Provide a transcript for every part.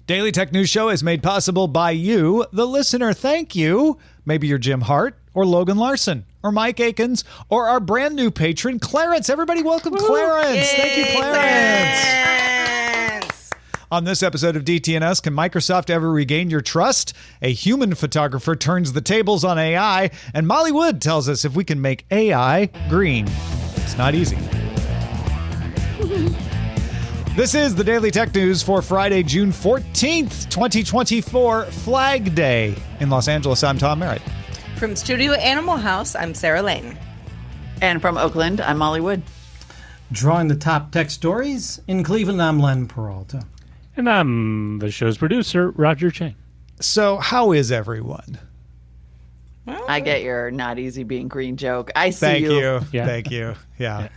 Daily Tech News Show is made possible by you, the listener. Thank you. Maybe you're Jim Hart or Logan Larson or Mike Akins or our brand new patron, Clarence. Everybody welcome Clarence. Yay, Thank you, Clarence. On this episode of DTNS, can Microsoft ever regain your trust? A human photographer turns the tables on AI, and Molly Wood tells us if we can make AI green. It's not easy. This is the Daily Tech News for Friday, June 14th, 2024, Flag Day. In Los Angeles, I'm Tom Merritt. From Studio Animal House, I'm Sarah Lane. And from Oakland, I'm Molly Wood. Drawing the top tech stories, in Cleveland, I'm Len Peralta. And I'm the show's producer, Roger Chang. So, how is everyone? I get your not easy being green joke. I see Thank you. you. Thank you. Yeah.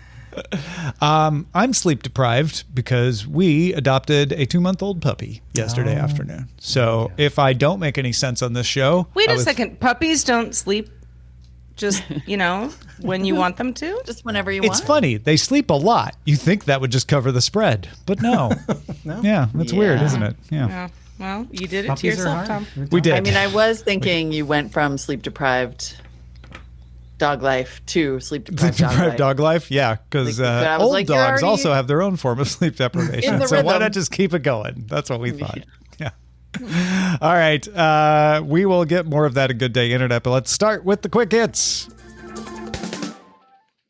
I'm sleep deprived because we adopted a 2-month-old puppy yesterday afternoon. So if I don't make any sense on this show... Wait a second. Puppies don't sleep just, when you want them to? Just whenever you want. It's funny. They sleep a lot. You think that would just cover the spread. But no. No? Yeah, that's weird, isn't it? Yeah. Yeah. Well, you did it Puppies to yourself, are Tom. hard. We did. I mean, I was thinking you went from sleep deprived dog life to sleep deprived dog life. Dog life? Yeah, because old dogs already also have their own form of sleep deprivation. So why rhythm. not just keep it going? That's what we thought. Yeah. All right. We will get more of that at Good Day Internet, but let's start with the quick hits.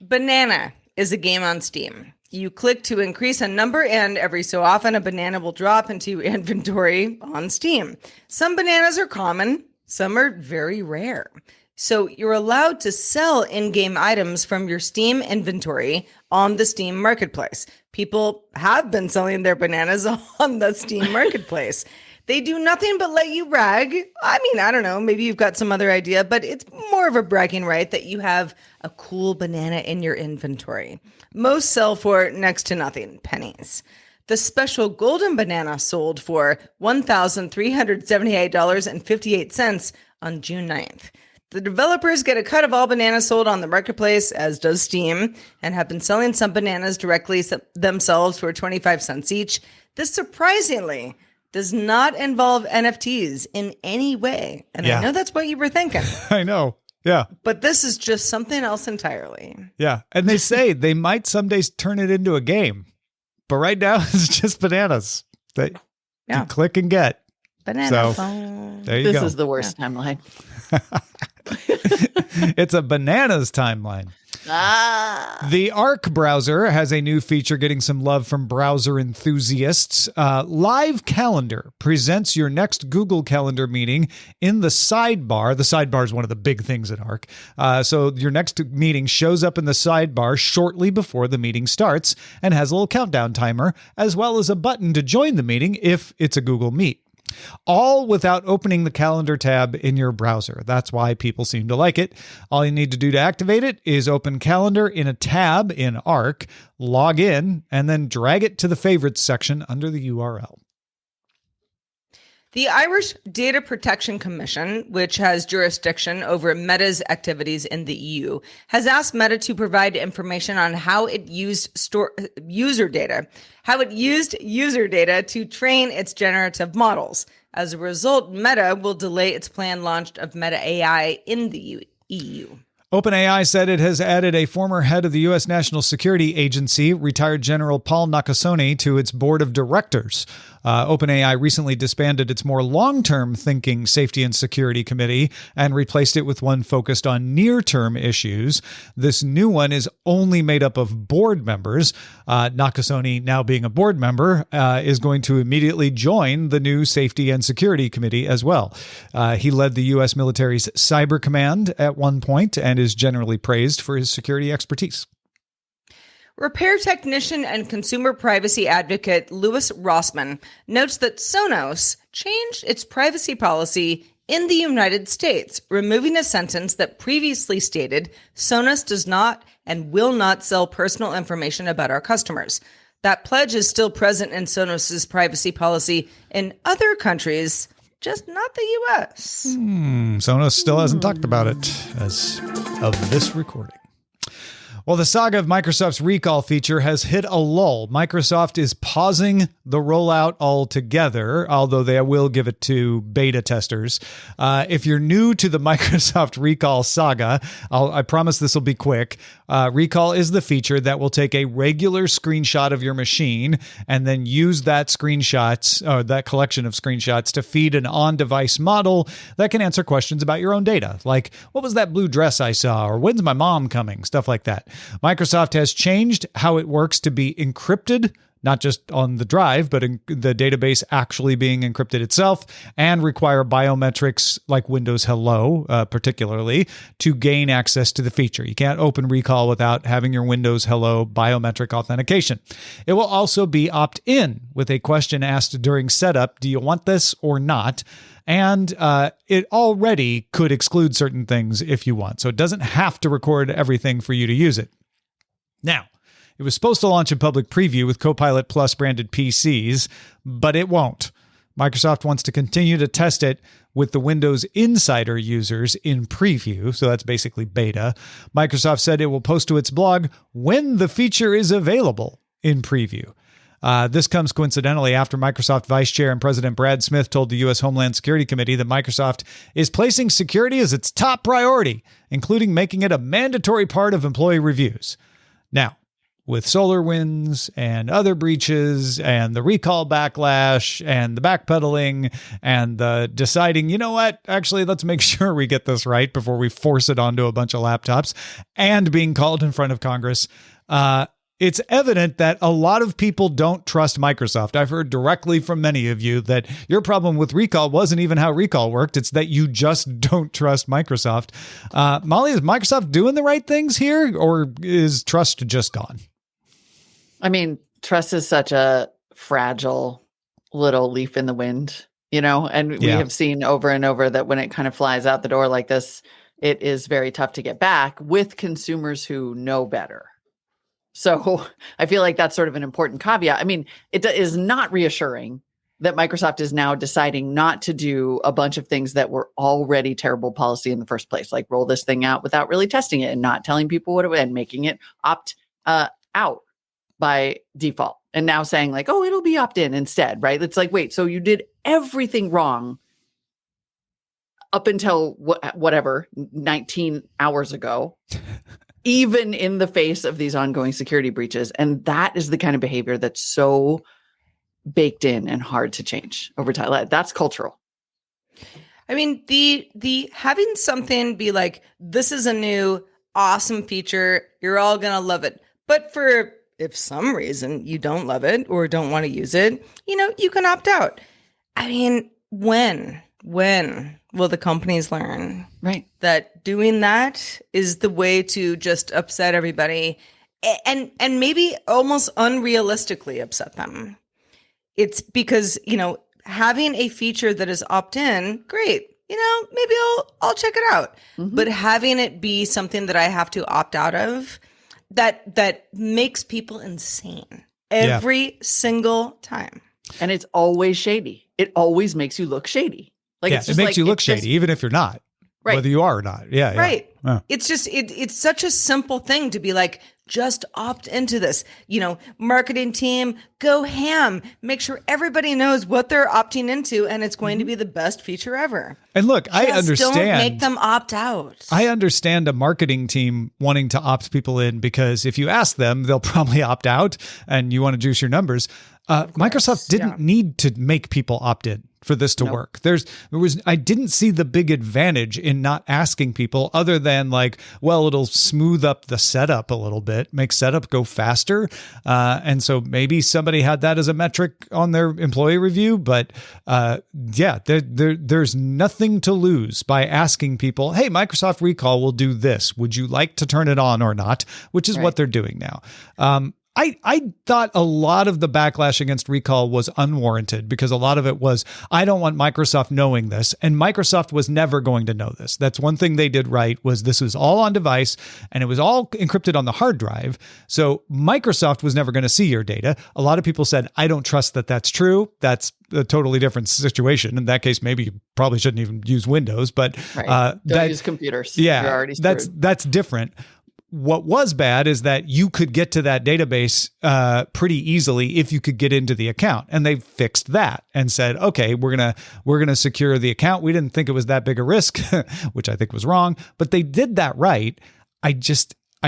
Banana is a game on Steam. You click to increase a number, and every so often a banana will drop into your inventory on Steam. Some bananas are common, some are very rare. So you're allowed to sell in-game items from your Steam inventory on the Steam Marketplace. People have been selling their bananas on the Steam Marketplace. They do nothing but let you brag. I mean, I don't know, maybe you've got some other idea, but it's more of a bragging right that you have a cool banana in your inventory. Most sell for next to nothing, pennies. The special golden banana sold for $1,378.58 on June 9th. The developers get a cut of all bananas sold on the marketplace, as does Steam, and have been selling some bananas directly themselves for 25 cents each. This surprisingly does not involve NFTs in any way. And I know that's what you were thinking. I know. Yeah. But this is just something else entirely. Yeah. And they say they might someday turn it into a game. But right now, it's just bananas. You click and get. Banana so, phone. There you go. This is the worst timeline. It's a bananas timeline. The Arc browser has a new feature getting some love from browser enthusiasts. Live Calendar presents your next Google Calendar meeting in the sidebar. The sidebar is one of the big things at Arc. So your next meeting shows up in the sidebar shortly before the meeting starts and has a little countdown timer, as well as a button to join the meeting if it's a Google Meet. All without opening the calendar tab in your browser. That's why people seem to like it. All you need to do to activate it is open Calendar in a tab in Arc, log in, and then drag it to the favorites section under the URL. The Irish Data Protection Commission, which has jurisdiction over Meta's activities in the EU, has asked Meta to provide information on how it used user data to train its generative models. As a result, Meta will delay its planned launch of Meta AI in the EU. OpenAI said it has added a former head of the U.S. National Security Agency, retired General Paul Nakasone, to its board of directors. OpenAI recently disbanded its more long-term thinking Safety and Security Committee and replaced it with one focused on near-term issues. This new one is only made up of board members. Nakasone, now being a board member, is going to immediately join the new Safety and Security Committee as well. He led the U.S. military's Cyber Command at one point and is generally praised for his security expertise. Repair technician and consumer privacy advocate Louis Rossman notes that Sonos changed its privacy policy in the United States, removing a sentence that previously stated Sonos does not and will not sell personal information about our customers. That pledge is still present in Sonos's privacy policy in other countries, just not the U.S. Sonos still hasn't talked about it as of this recording. Well, the saga of Microsoft's recall feature has hit a lull. Microsoft is pausing the rollout altogether, although they will give it to beta testers. If you're new to the Microsoft recall saga, I promise this will be quick. Recall is the feature that will take a regular screenshot of your machine and then use that that collection of screenshots to feed an on-device model that can answer questions about your own data, like what was that blue dress I saw, or when's my mom coming, stuff like that. Microsoft has changed how it works to be encrypted, not just on the drive, but in the database actually being encrypted itself, and require biometrics like Windows Hello, particularly, to gain access to the feature. You can't open Recall without having your Windows Hello biometric authentication. It will also be opt-in with a question asked during setup, do you want this or not? And it already could exclude certain things if you want. So it doesn't have to record everything for you to use it. Now, it was supposed to launch in public preview with Copilot Plus branded PCs, but it won't. Microsoft wants to continue to test it with the Windows Insider users in preview, so that's basically beta. Microsoft said it will post to its blog when the feature is available in preview. This comes coincidentally after Microsoft Vice Chair and President Brad Smith told the U.S. Homeland Security Committee that Microsoft is placing security as its top priority, including making it a mandatory part of employee reviews. Now, with SolarWinds and other breaches and the recall backlash and the backpedaling and the deciding, you know what, actually, let's make sure we get this right before we force it onto a bunch of laptops, and being called in front of Congress, it's evident that a lot of people don't trust Microsoft. I've heard directly from many of you that your problem with Recall wasn't even how Recall worked. It's that you just don't trust Microsoft. Molly, is Microsoft doing the right things here, or is trust just gone? I mean, trust is such a fragile little leaf in the wind, and we have seen over and over that when it kind of flies out the door like this, it is very tough to get back with consumers who know better. So I feel like that's sort of an important caveat. I mean, it is not reassuring that Microsoft is now deciding not to do a bunch of things that were already terrible policy in the first place, like roll this thing out without really testing it and not telling people what it was and making it opt out by default. And now saying like, oh, it'll be opt-in instead, right? It's like, wait, so you did everything wrong up until whatever, 19 hours ago. Even in the face of these ongoing security breaches. And that is the kind of behavior that's so baked in and hard to change over time. That's cultural. I mean, the having something be like, this is a new awesome feature, you're all going to love it. But if some reason you don't love it or don't want to use it, you can opt out. I mean, when will the companies learn that doing that is the way to just upset everybody and maybe almost unrealistically upset them? It's because, having a feature that is opt-in, great. Maybe I'll check it out. Mm-hmm. But having it be something that I have to opt out of, that makes people insane every single time. And it's always shady. It always makes you look shady. It makes you look shady, even if you're not, whether you are or not. Yeah. Right. Yeah. It's just, it's such a simple thing to be like, just opt into this, marketing team, go ham, make sure everybody knows what they're opting into, and it's going to be the best feature ever. And look, I understand. Don't make them opt out. I understand a marketing team wanting to opt people in, because if you ask them, they'll probably opt out and you want to juice your numbers. Microsoft didn't need to make people opt in for this to work. I didn't see the big advantage in not asking people, other than like, well, it'll smooth up the setup a little bit, make setup go faster. And so maybe somebody had that as a metric on their employee review, but there's nothing to lose by asking people, hey, Microsoft Recall will do this. Would you like to turn it on or not? Which is what they're doing now. I thought a lot of the backlash against Recall was unwarranted, because a lot of it was, I don't want Microsoft knowing this. And Microsoft was never going to know this. That's one thing they did right, was this was all on device and it was all encrypted on the hard drive. So Microsoft was never going to see your data. A lot of people said, I don't trust that that's true. That's a totally different situation. In that case, maybe you probably shouldn't even use Windows, but don't use computers. Yeah, that's different. what was bad is that you could get to that database pretty easily if you could get into the account, and they fixed that and said, okay, we're gonna secure the account. We didn't think it was that big a risk, which I think was wrong, but they did that right. I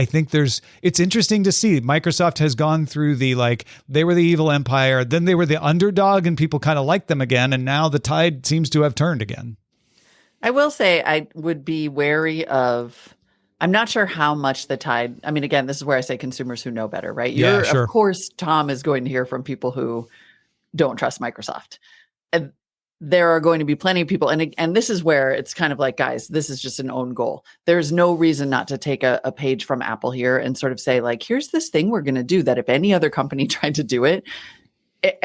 think it's interesting to see Microsoft has gone through they were the evil empire, then they were the underdog and people kind of liked them again. And now the tide seems to have turned again. I will say I would be wary of, I'm not sure how much the tide, I mean, again, this is where I say consumers who know better, right? Yeah, sure. Of course, Tom is going to hear from people who don't trust Microsoft. And there are going to be plenty of people. And this is where it's kind of like, guys, this is just an own goal. There's no reason not to take a page from Apple here and sort of say, like, here's this thing we're going to do that if any other company tried to do it,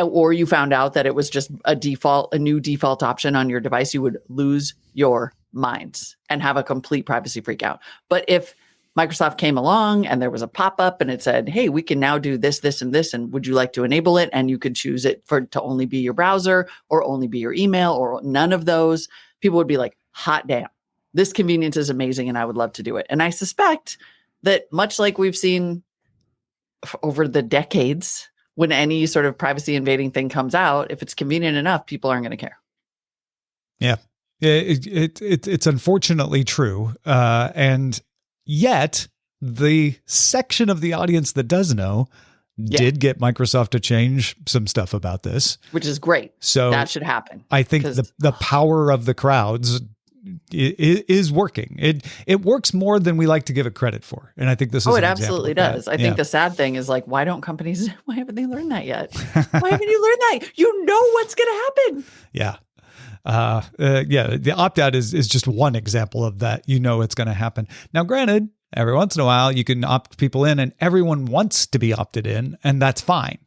or you found out that it was just a new default option on your device, you would lose your minds and have a complete privacy freak out. But if Microsoft came along and there was a pop-up and it said, hey, we can now do this, this, and this, and would you like to enable it? And you could choose it to only be your browser or only be your email or none of those. People would be like, hot damn, this convenience is amazing and I would love to do it. And I suspect that much like we've seen over the decades, when any sort of privacy invading thing comes out, if it's convenient enough, people aren't going to care. Yeah, it's unfortunately true. And yet, the section of the audience that does know did get Microsoft to change some stuff about this. Which is great. So that should happen. I think the power of the crowds is working. It works more than we like to give it credit for. And I think this is it absolutely does. I think the sad thing is like, why haven't they learned that yet? Why haven't you learned that? You know what's going to happen. Yeah. The opt-out is just one example of that. You know it's going to happen. Now, granted, every once in a while, you can opt people in and everyone wants to be opted in, and that's fine.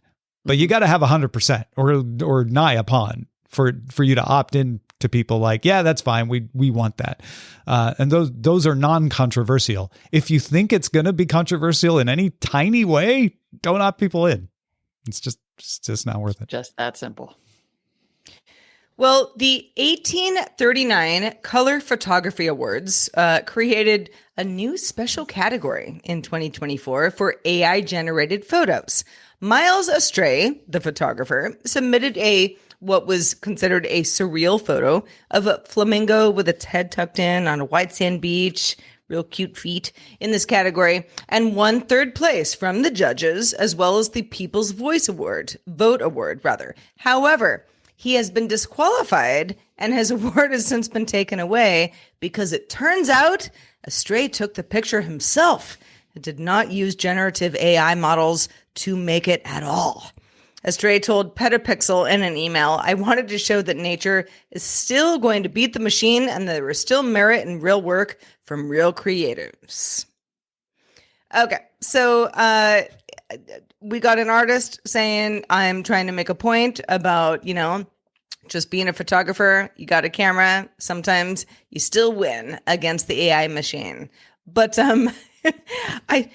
But you got to have 100% or nigh upon for you to opt in to people like, yeah, that's fine. We want that. And those are non-controversial. If you think it's going to be controversial in any tiny way, don't opt people in. It's just not worth it. Just that simple. Well, the 1839 Color Photography Awards created a new special category in 2024 for AI-generated photos. Miles Astray, the photographer, submitted what was considered a surreal photo of a flamingo with its head tucked in on a white sand beach, real cute feet in this category, and won third place from the judges, as well as the People's Vote Award. However, he has been disqualified and his award has since been taken away because it turns out Astray took the picture himself and did not use generative AI models to make it at all. Astray told Petapixel in an email, I wanted to show that nature is still going to beat the machine and there is still merit in real work from real creatives. Okay, so we got an artist saying, I'm trying to make a point about, just being a photographer. You got a camera. Sometimes you still win against the AI machine. But I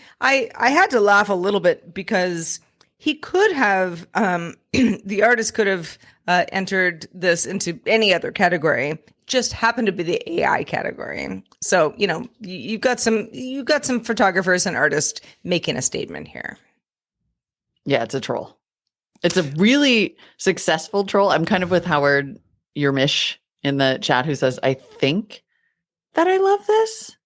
had to laugh a little bit because he could have, the artist could have entered this into any other category. Just happened to be the AI category. So, you've got some photographers and artists making a statement here. Yeah, it's a troll. It's a really successful troll. I'm kind of with Howard Yermish in the chat who says, I think that I love this.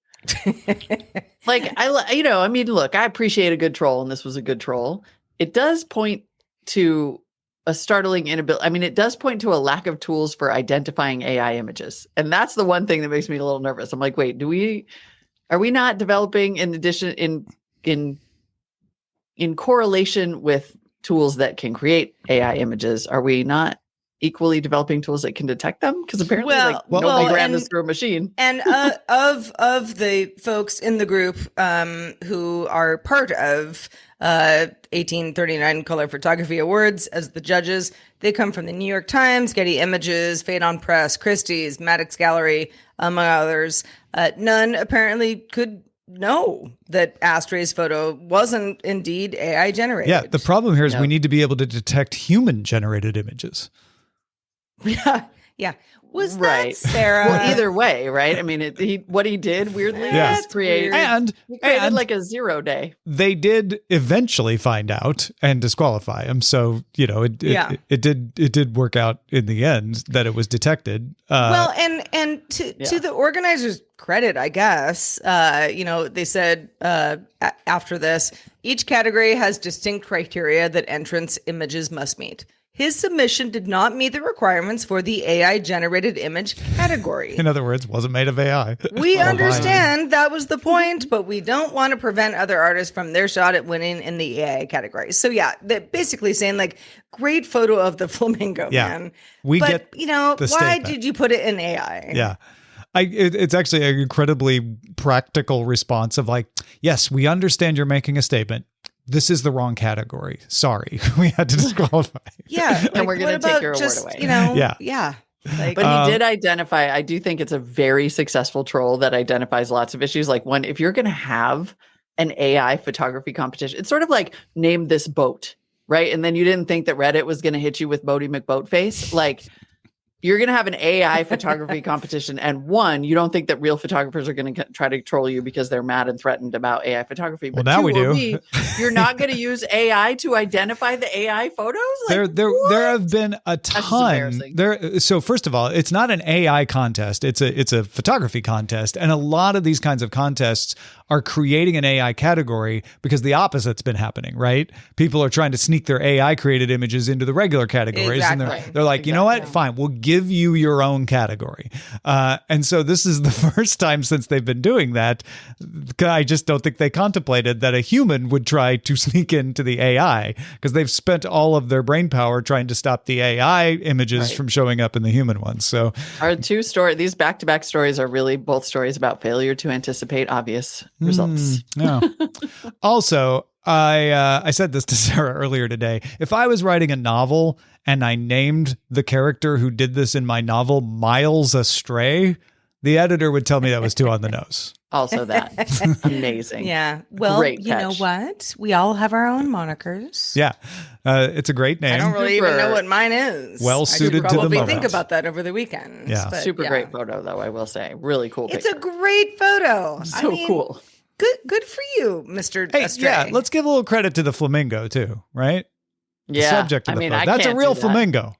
Look, I appreciate a good troll, and this was a good troll. It does point to a startling inability. I mean, it does point to a lack of tools for identifying AI images. And that's the one thing that makes me a little nervous. I'm like, wait, are we not developing in addition in correlation with tools that can create AI images? Are we not equally developing tools that can detect them? Because apparently nobody ran this through a machine. And of the folks in the group who are part of 1839 Color Photography Awards as the judges, they come from the New York Times, Getty Images, Phaidon Press, Christie's, Maddox Gallery, among others. None apparently could know that Astray's photo wasn't indeed AI generated. Yeah, the problem here is we need to be able to detect human generated images. Yeah. Was Right. that Sarah? Well, either way, right? I mean, what he did weirdly Yeah. is create And he created like a 0 day. they did eventually find out and disqualify him. So, it did work out in the end that it was detected. Well, and to the organizers' credit, I guess, they said after this, each category has distinct criteria that entrance images must meet. His submission did not meet the requirements for the AI-generated image category. In other words, wasn't made of AI. We understand that was the point, but we don't want to prevent other artists from their shot at winning in the AI category. So yeah, they're basically saying like, great photo of the flamingo, man. We but, get why statement. did you put it in AI? Yeah. It's actually an incredibly practical response of like, yes, we understand you're making a statement. This is the wrong category. Sorry. We had to disqualify. Yeah. And we're going to take your award away. Yeah. Like, but he did identify, I do think it's a very successful troll that identifies lots of issues. Like if you're going to have an AI photography competition, it's sort of like name this boat, right? And then you didn't think that Reddit was going to hit you with Bodie McBoatface. Like, you're going to have an AI photography competition. And one, you don't think that real photographers are going to try to troll you because they're mad and threatened about AI photography. But well, now we do. You're not going to use AI to identify the AI photos? Like, there have been a ton. So first of all, it's not an AI contest. It's a photography contest. And a lot of these kinds of contests are creating an AI category because the opposite's been happening, right? People are trying to sneak their AI created images into the regular categories. Exactly. And they're like, you know what? Fine. We'll give you your own category. And so this is the first time since they've been doing that. I just don't think they contemplated that a human would try to sneak into the AI because they've spent all of their brain power trying to stop the AI images from showing up in the human ones. So our these back-to-back stories are really both stories about failure to anticipate obvious results. Yeah. Also, I said this to Sarah earlier today. If I was writing a novel and I named the character who did this in my novel Miles Astray, the editor would tell me that was too on the nose. Also that. Amazing. Yeah. Well, you know what? We all have our own monikers. Yeah. It's a great name. I don't really even know what mine is. Well suited to the moment. I should probably think about that over the weekend. Yeah. Super great photo, though, I will say. Really cool picture. It's a great photo. So cool. Good for you, Mr. Hey, Astray. yeah, let's give a little credit to the flamingo, too, right? Yeah. The subject of the photo. That's a real flamingo.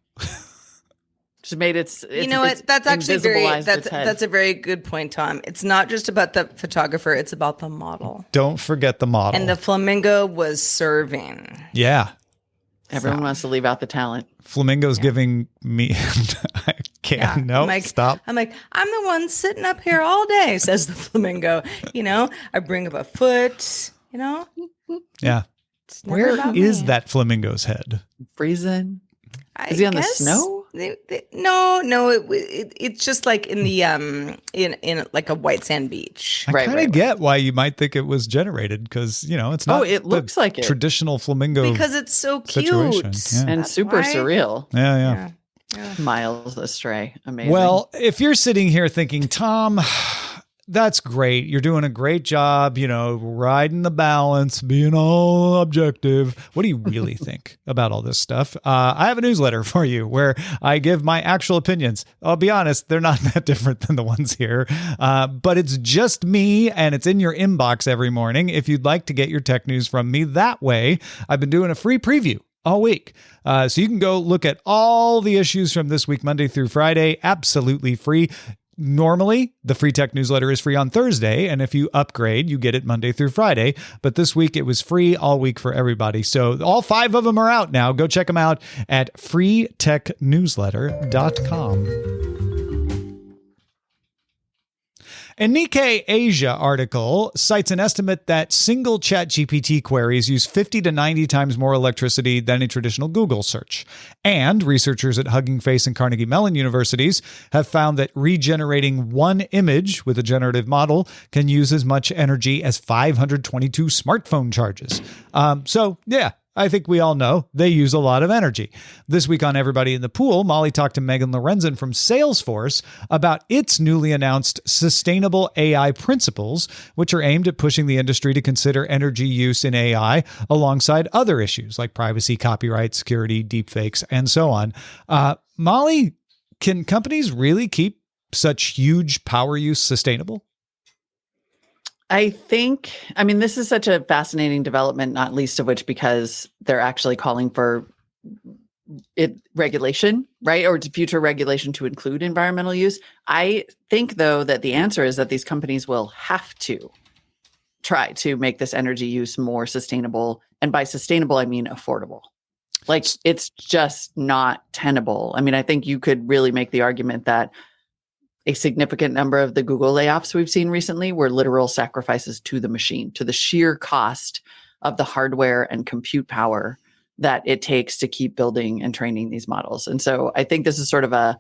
Just made it. You know what? That's actually that's a very good point, Tom. It's not just about the photographer; it's about the model. Don't forget the model. And the flamingo was serving. Yeah. Everyone wants to leave out the talent. Flamingo's giving me. I can't. Yeah. No, stop. I'm the one sitting up here all day, says the flamingo. I bring up a foot. Yeah. Where is that flamingo's head? Freezing. Is he on the snow? No. It's just like in the in like a white sand beach. I kind of get why you might think it was generated because it's not. Oh, it looks like traditional flamingo because it's so cute and super surreal. Yeah. Miles Astray, amazing. Well, if you're sitting here thinking, Tom, that's great. You're doing a great job, riding the balance, being all objective. What do you really think about all this stuff? I have a newsletter for you where I give my actual opinions. I'll be honest, they're not that different than the ones here, but it's just me and it's in your inbox every morning. If you'd like to get your tech news from me that way, I've been doing a free preview all week. So you can go look at all the issues from this week, Monday through Friday, absolutely free. Normally, the free tech newsletter is free on Thursday, and if you upgrade, you get it Monday through Friday. But this week, it was free all week for everybody. So all 5 of them are out now. Go check them out at freetechnewsletter.com. A Nikkei Asia article cites an estimate that single ChatGPT queries use 50 to 90 times more electricity than a traditional Google search. And researchers at Hugging Face and Carnegie Mellon universities have found that regenerating one image with a generative model can use as much energy as 522 smartphone charges. I think we all know they use a lot of energy. This week on Everybody in the Pool, Molly talked to Megan Lorenzen from Salesforce about its newly announced sustainable AI principles, which are aimed at pushing the industry to consider energy use in AI alongside other issues like privacy, copyright, security, deepfakes, and so on. Molly, can companies really keep such huge power use sustainable? I mean, this is such a fascinating development, not least of which because they're actually calling for regulation, right? Or future regulation to include environmental use. I think, though, that the answer is that these companies will have to try to make this energy use more sustainable. And by sustainable, I mean affordable. Like, it's just not tenable. I mean, I think you could really make the argument that a significant number of the Google layoffs we've seen recently were literal sacrifices to the machine, to the sheer cost of the hardware and compute power that it takes to keep building and training these models. And so I think this is sort of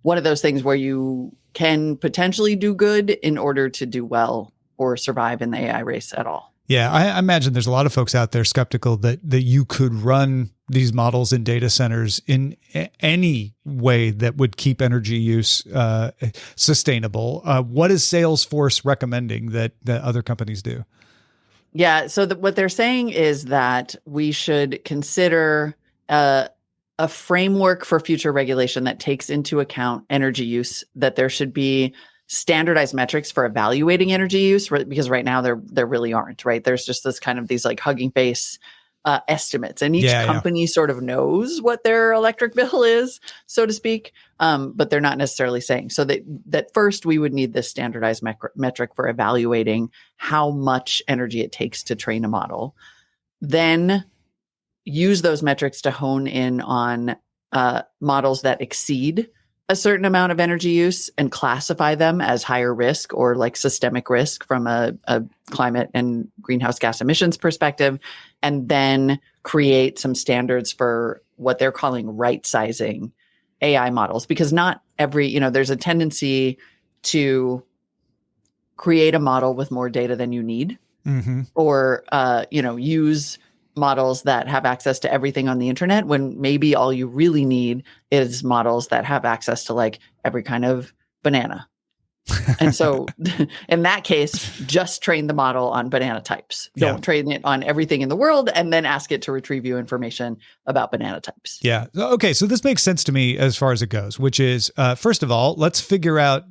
one of those things where you can potentially do good in order to do well or survive in the AI race at all. Yeah, I imagine there's a lot of folks out there skeptical that you could run these models in data centers in any way that would keep energy use sustainable. What is Salesforce recommending that other companies do? Yeah, so what they're saying is that we should consider a framework for future regulation that takes into account energy use, that there should be standardized metrics for evaluating energy use, because right now there really aren't, right? There's just this kind of these like hugging face estimates, and each company sort of knows what their electric bill is, so to speak, but they're not necessarily saying. So that first we would need this standardized metric for evaluating how much energy it takes to train a model. Then use those metrics to hone in on models that exceed a certain amount of energy use and classify them as higher risk or like systemic risk from a climate and greenhouse gas emissions perspective, and then create some standards for what they're calling right sizing AI models. Because not every, there's a tendency to create a model with more data than you need, or, use models that have access to everything on the internet when maybe all you really need is models that have access to like every kind of banana. And so in that case, just train the model on banana types. Don't train it on everything in the world and then ask it to retrieve you information about banana types. Yeah. Okay. So this makes sense to me as far as it goes, which is, first of all, let's figure out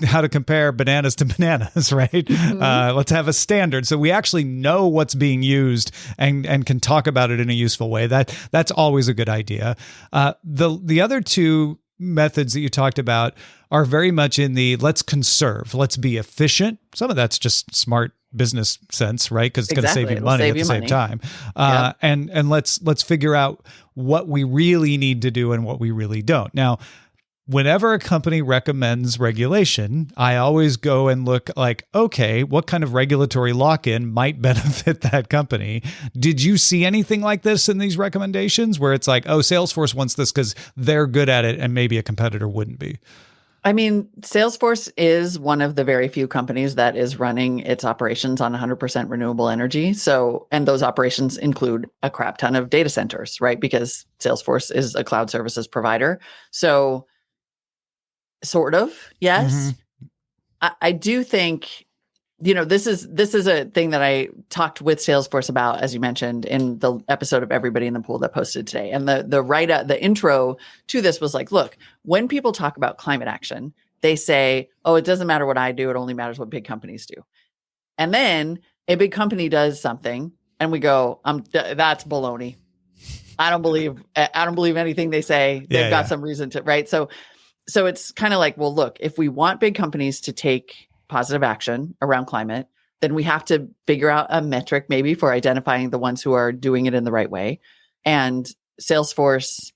how to compare bananas to bananas, right? Let's have a standard so we actually know what's being used and can talk about it in a useful way. That's always a good idea. The other two methods that you talked about are very much in the let's conserve, let's be efficient. Some of that's just smart business sense, right? Because it's going to save you money at the same time. And let's figure out what we really need to do and what we really don't. Now, whenever a company recommends regulation, I always go and look like, okay, what kind of regulatory lock-in might benefit that company? Did you see anything like this in these recommendations where it's like, oh, Salesforce wants this because they're good at it and maybe a competitor wouldn't be? I mean, Salesforce is one of the very few companies that is running its operations on 100% renewable energy. So, and those operations include a crap ton of data centers, right? Because Salesforce is a cloud services provider. So, sort of, yes. I do think, this is a thing that I talked with Salesforce about, as you mentioned, in the episode of Everybody in the Pool that posted today. And the intro to this was like, look, when people talk about climate action, they say, oh, it doesn't matter what I do. It only matters what big companies do. And then a big company does something and we go, that's baloney. I don't believe anything they say. They've got some reason to, right? So it's kind of like, well, look, if we want big companies to take positive action around climate, then we have to figure out a metric maybe for identifying the ones who are doing it in the right way. And Salesforce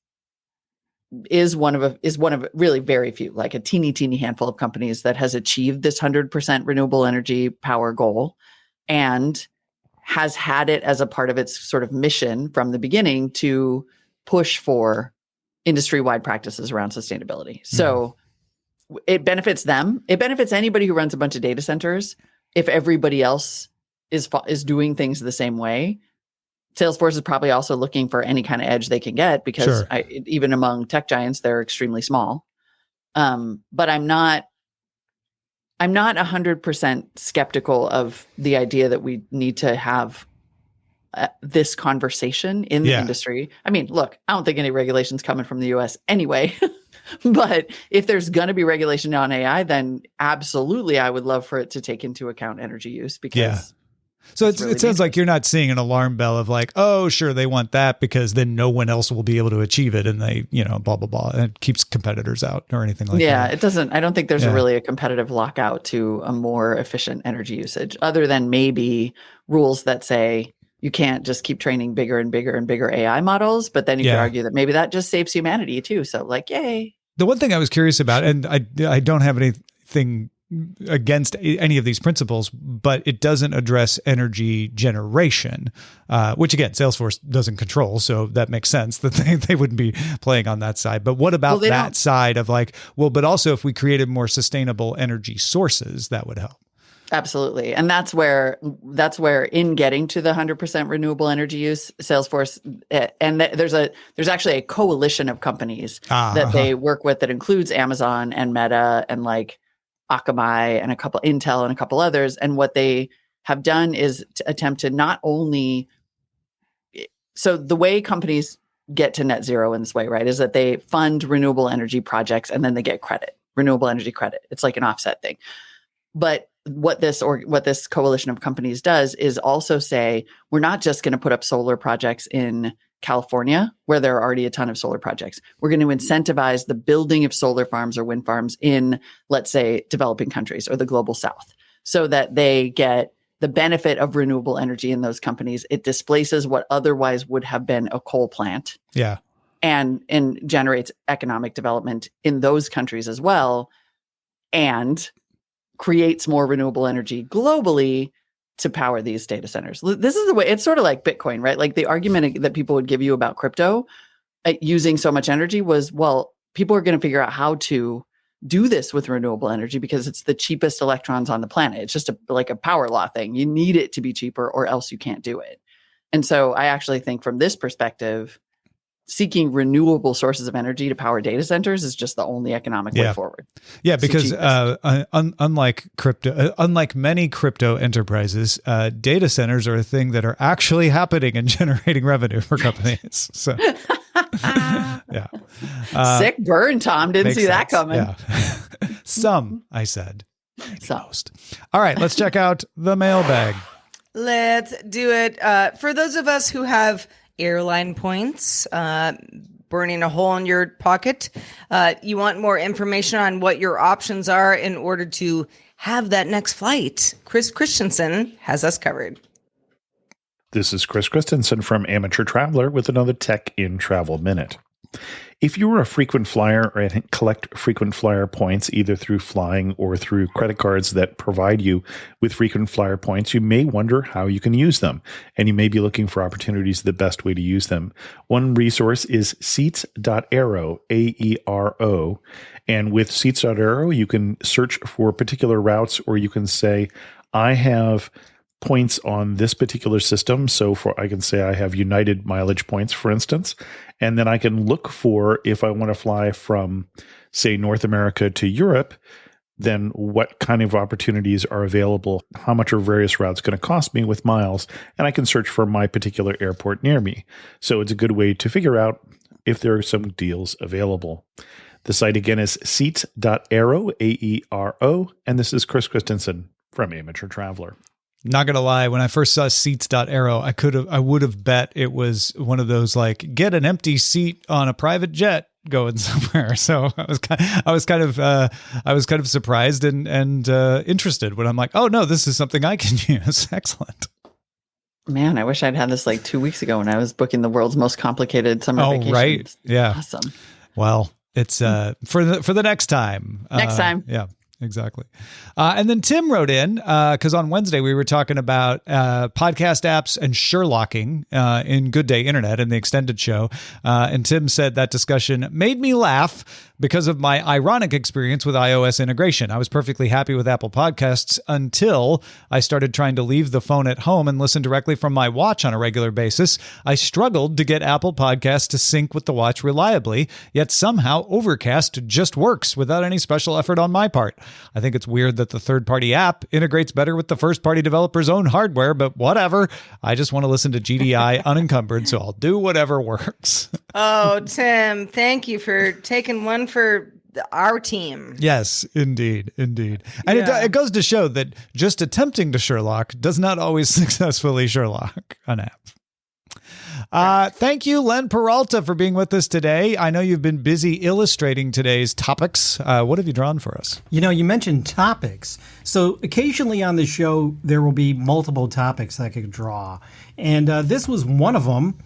is one of really very few, like a teeny handful of companies that has achieved this 100% renewable energy power goal and has had it as a part of its sort of mission from the beginning to push for industry-wide practices around sustainability. So it benefits them. It benefits anybody who runs a bunch of data centers. If everybody else is doing things the same way, Salesforce is probably also looking for any kind of edge they can get because even among tech giants, they're extremely small. But I'm not 100% skeptical of the idea that we need to have this conversation in the industry. I mean, look, I don't think any regulation's coming from the US anyway. But if there's going to be regulation on AI, then absolutely I would love for it to take into account energy use because So it sounds like you're not seeing an alarm bell of like, oh, sure, they want that because then no one else will be able to achieve it. And they, blah, blah, blah. And it keeps competitors out or anything like that. Yeah, it doesn't. I don't think there's really a competitive lockout to a more efficient energy usage other than maybe rules that say you can't just keep training bigger and bigger and bigger AI models. But then you could argue that maybe that just saves humanity too. So like, yay. The one thing I was curious about, and I don't have anything against any of these principles, but it doesn't address energy generation, which again, Salesforce doesn't control. So that makes sense that they wouldn't be playing on that side. But what about that side of like, but also if we created more sustainable energy sources, that would help. Absolutely. And that's where in getting to the 100% renewable energy use, Salesforce, and there's actually a coalition of companies that they work with that includes Amazon and Meta and like Akamai and a couple Intel and a couple others. And what they have done is to attempt to not only, so the way companies get to net zero in this way, right, is that they fund renewable energy projects and then they get credit, renewable energy credit. It's like an offset thing. But what this coalition of companies does is also say, we're not just going to put up solar projects in California, where there are already a ton of solar projects. We're going to incentivize the building of solar farms or wind farms in, let's say, developing countries or the global south, so that they get the benefit of renewable energy in those companies. It displaces what otherwise would have been a coal plant. Yeah. And generates economic development in those countries as well, and creates more renewable energy globally to power these data centers. This is the way, it's sort of like Bitcoin, right? Like the argument that people would give you about crypto using so much energy was, well, people are going to figure out how to do this with renewable energy because it's the cheapest electrons on the planet. It's just like a power law thing. You need it to be cheaper or else you can't do it. And so I actually think from this perspective, seeking renewable sources of energy to power data centers is just the only economic way forward. Yeah, because unlike many crypto enterprises, data centers are a thing that are actually happening and generating revenue for companies. So, yeah. Sick burn, Tom. Didn't see that coming. Yeah. Some, I said. Most. All right, let's check out the mailbag. Let's do it. For those of us who have airline points, burning a hole in your pocket. You want more information on what your options are in order to have that next flight. Chris Christensen has us covered. This is Chris Christensen from Amateur Traveler with another Tech in Travel Minute. If you are a frequent flyer or collect frequent flyer points either through flying or through credit cards that provide you with frequent flyer points, you may wonder how you can use them, and you may be looking for opportunities the best way to use them. One resource is seats.aero, A-E-R-O, and with seats.aero, you can search for particular routes, or you can say, I have points on this particular system. So I can say I have United mileage points, for instance, and then I can look for, if I want to fly from, say, North America to Europe, then what kind of opportunities are available? How much are various routes going to cost me with miles? And I can search for my particular airport near me. So it's a good way to figure out if there are some deals available. The site again is seats.aero, A-E-R-O, and this is Chris Christensen from Amateur Traveler. Not gonna lie, when I first saw seats.aero, I would have bet it was one of those like get an empty seat on a private jet going somewhere. So I was kind of surprised and interested when I'm like, oh no, this is something I can use. Excellent. Man, I wish I'd had this like 2 weeks ago when I was booking the world's most complicated summer vacation. Right. Yeah. Awesome. Well, it's for the next time. Next time. Yeah. Exactly. And then Tim wrote in, because on Wednesday we were talking about podcast apps and Sherlocking in Good Day Internet and the extended show. And Tim said that discussion made me laugh because of my ironic experience with iOS integration. I was perfectly happy with Apple Podcasts until I started trying to leave the phone at home and listen directly from my watch on a regular basis. I struggled to get Apple Podcasts to sync with the watch reliably, yet somehow Overcast just works without any special effort on my part. I think it's weird that the third-party app integrates better with the first-party developer's own hardware, but whatever. I just want to listen to GDI unencumbered, so I'll do whatever works. Oh, Tim, thank you for taking one for our team. Yes, indeed. And it goes to show that just attempting to Sherlock does not always successfully Sherlock an app. Thank you, Len Peralta, for being with us today. I know you've been busy illustrating today's topics. What have you drawn for us? You mentioned topics. So occasionally on the show, there will be multiple topics I could draw. And this was one of them.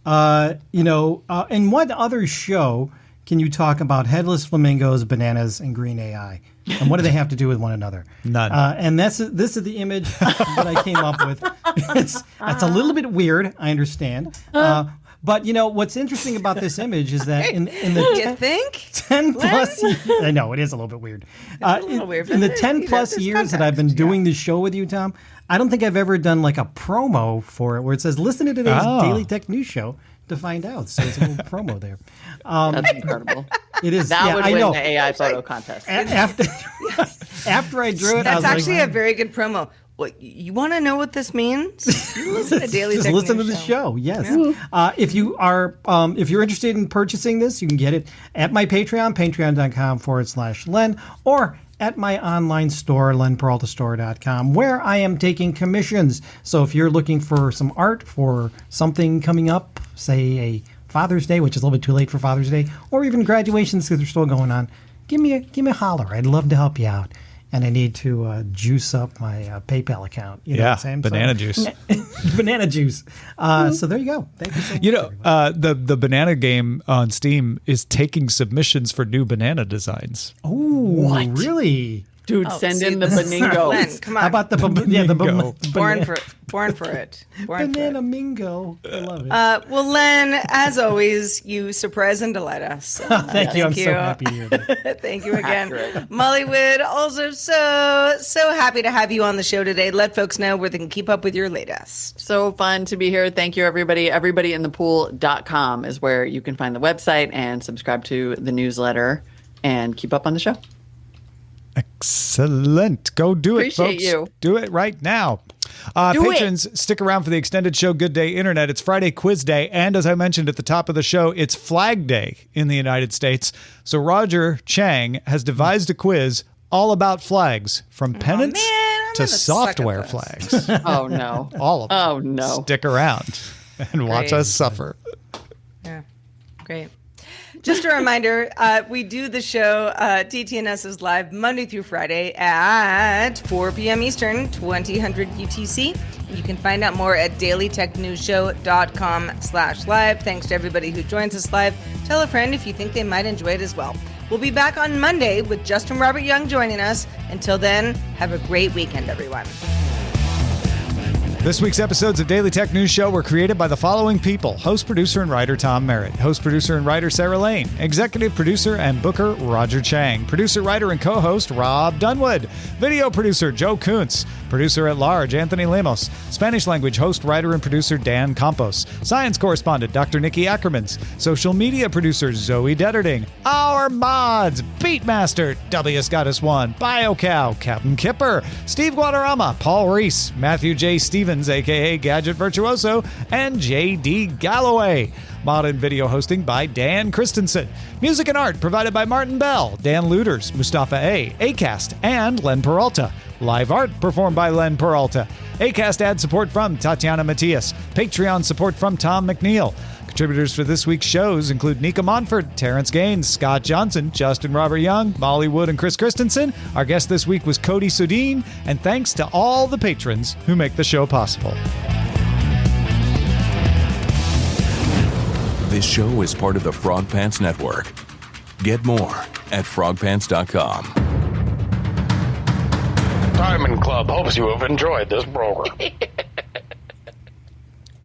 In what other show can you talk about headless flamingos, bananas, and green AI? And what do they have to do with one another? None. And this is the image that I came up with. It's a little bit weird, I understand. But what's interesting about this image is that in the you think 10 plus years, I know it is a little bit weird. In the 10 plus years that I've been doing this show with you, Tom, I don't think I've ever done like a promo for it where it says listen to today's Daily Tech News Show to find out. So it's a little promo there. That's incredible. It is. That would I win know. the AI photo contest. After I drew it, That's I was actually like, a very good promo. What, you want to know what this means? You listen to Daily just Tech listen to News the show. Yes. Yeah. If you're interested in purchasing this, you can get it at my Patreon, patreon.com/Len, or at my online store, lenperaltastore.com, where I am taking commissions. So if you're looking for some art for something coming up, say a Father's Day, which is a little bit too late for Father's Day, or even graduations because they're still going on, give me a holler. I'd love to help you out. And I need to juice up my PayPal account. You know what I'm saying? Banana juice. Banana juice. So there you go. Thank you so much. The banana game on Steam is taking submissions for new banana designs. Oh, really? Dude, send in the Baningo. Len, come on. How about the Mingo. Born for it. Banana Mingo. I love it. Well, Len, as always, you surprise and delight us. Thank you. I'm so happy to hear that. Thank you again. Molly Wood, also so happy to have you on the show today. Let folks know where they can keep up with your latest. So fun to be here. Thank you, everybody. Everybodyinthepool.com is where you can find the website and subscribe to the newsletter and keep up on the show. Excellent. Go do it, Appreciate folks. you. Do it right now. Patrons, stick around for the extended show, Good Day Internet. It's Friday Quiz Day, and as I mentioned at the top of the show, it's Flag Day in the United States. So Roger Chang has devised a quiz all about flags, from pennants to software flags. Oh, no. All of them. Oh, no. Stick around and watch us suffer. Yeah, great. Just a reminder, we do the show, DTNS is live Monday through Friday at 4 p.m. Eastern, 2000 UTC. You can find out more at dailytechnewsshow.com/live. Thanks to everybody who joins us live. Tell a friend if you think they might enjoy it as well. We'll be back on Monday with Justin Robert Young joining us. Until then, have a great weekend, everyone. This week's episodes of Daily Tech News Show were created by the following people: host, producer, and writer Tom Merritt, host, producer, and writer Sarah Lane, executive producer and booker Roger Chang, producer, writer, and co-host Rob Dunwood, video producer Joe Kuntz, producer at large Anthony Lemos, Spanish language host, writer, and producer Dan Campos, science correspondent Dr. Nikki Ackermans, social media producer Zoe Detterding, our mods Beatmaster W. Scottus1, BioCow Captain Kipper, Steve Guadarrama, Paul Reese, Matthew J. Stevens, aka Gadget Virtuoso, and J.D. Galloway. Mod and video hosting by Dan Christensen. Music and art provided by Martin Bell, Dan Luders, Mustafa A., Acast, and Len Peralta. Live art performed by Len Peralta. Acast ad support from Tatiana Matias. Patreon support from Tom McNeil. Contributors for this week's shows include Nika Monfort, Terrence Gaines, Scott Johnson, Justin Robert Young, Molly Wood, and Chris Christensen. Our guest this week was Cody Sudin, and thanks to all the patrons who make the show possible. This show is part of the Frog Pants Network. Get more at frogpants.com. Diamond Club hopes you have enjoyed this program.